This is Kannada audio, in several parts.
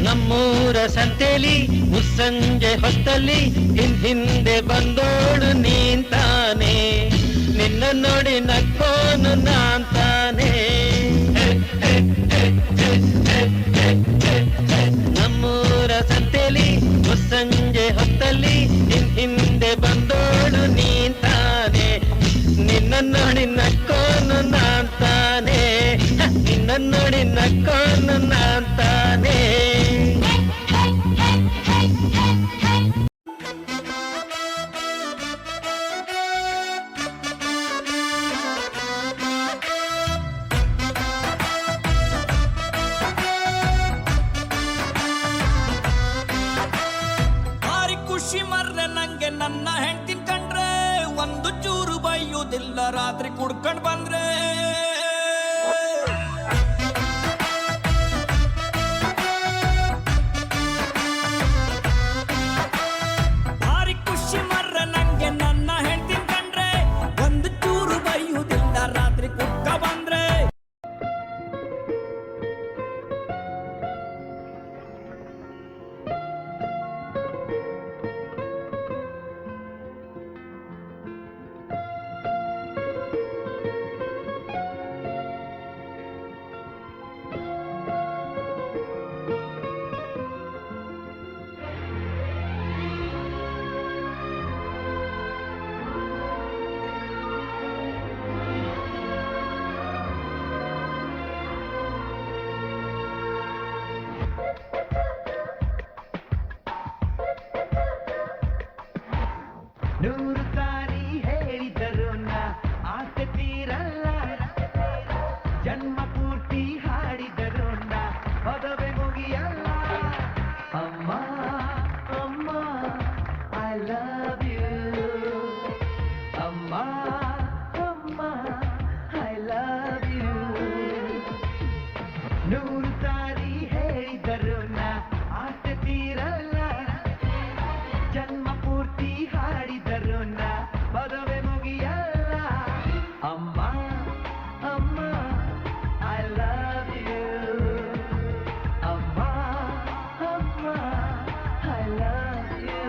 ನಮ್ಮೂರ ಸಂತೆಲಿ ಮುಸ್ಸಂಜೆ ಹೊತ್ತಲ್ಲಿ ಹಿಂದೆ ಬಂದೋಳು ನೀಂತಾನೆ, ನಿನ್ನ ನೋಡಿ ನಕ್ಕೋನು ನಾಂತಾನೆ. ನಮ್ಮೂರ ಸಂತೆಲಿ ಮುಸ್ಸಂಜೆ ಹೊತ್ತಲ್ಲಿ ಹಿಂದೆ ಬಂದೋಳು ನೀಂತಾನೆ, ನಿನ್ನ ನೋಡಿ ನಕ್ಕೋನು ನಾಂತಾನೆ, ನಿನ್ನ ನೋಡಿ ನಕ್ಕೋನು ನಾಂತಾನೆ. ಖುಷಿ ಮರ್ರೆ ನಂಗೆ ನನ್ನ ಹೆಂಡ್ತಿನ್ ಕಂಡ್ರೆ, ಒಂದು ಚೂರು ಬೈಯುವುದಿಲ್ಲ ರಾತ್ರಿ ಕುಡ್ಕೊಂಡ್ ಬಂದ್ರೆ. ಭಾರಿ ಖುಷಿ ಮರ್ರೆ ನಂಗೆ ನನ್ನ ಹೆಂಡ್ತಿನ್ ಕಂಡ್ರೆ, ಒಂದು ಚೂರು ಬೈಯುವುದಿಲ್ಲ ರಾತ್ರಿ ಕುಡ್ಕ ಬಂದ್ರೆ. ನೂರು ಸಾರಿ ಹೇಳಿದರು ನಾ ಆಸೆ ತೀರಲ್ಲ, ಜನ್ಮ ಪೂರ್ತಿ ಹಾಡಿದರು ನಾ ಪದವೇ ಮುಗಿಯಲ್ಲ. ಅಮ್ಮ ಅಮ್ಮ ಐ ಲವ್ ಯು, ಅಮ್ಮ ಅಮ್ಮ ಐ ಲವ್ ಯು. ನೂರು ಸಾರಿ ಹೇಳಿದರು ನಾ ಆಸೆ ತೀರಲ್ಲ, ಜನ್ಮ ಪೂರ್ತಿ ಹಾಡಿದರು ನಾ ಪದವೇ ಮುಗಿಯಲ್ಲ. ಅಮ್ಮ ಅಮ್ಮ ಐ ಲವ್ ಯು, ಅಮ್ಮ ಅಮ್ಮ ಐ ಲವ್ ಯು.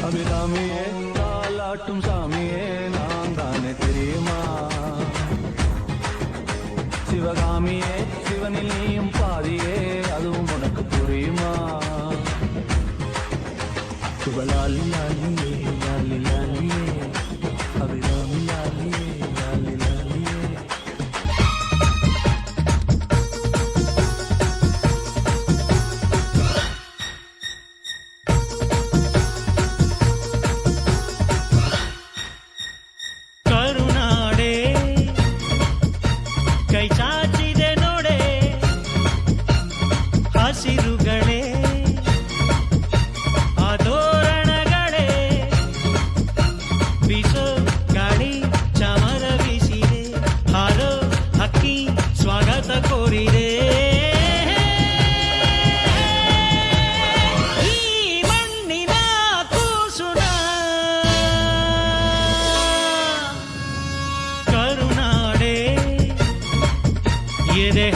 அபிராமியே தாலாட்டும் சாமியே நான் தானே தெரியுமா, சிவகாமியே சிவனில் நீயும் பாதியே அதுவும் உனக்கு புரியுமா. சிவலாலி லாலியே லாலி லாலியே, அபிராமி லாலியே லாலி லாலியே. ಕರುನಾಡೆ ಕೈ ಚಾಚಿದೆ ನೋಡೆ, ಹಸಿರುಗಳೇ ಆದೋರಣಗಳೇ, ಬೀಸೋ ಗಾಳಿ ಚಮರ ಬೀಸಿದೆ, ಹಾರೋ ಹಕ್ಕಿ ಸ್ವಾಗತ ಕೋರಿದೆ. ಈ ಮಣ್ಣಿನ ಕೂಸುನ ಕರುನಾಡೆ ಎದೆ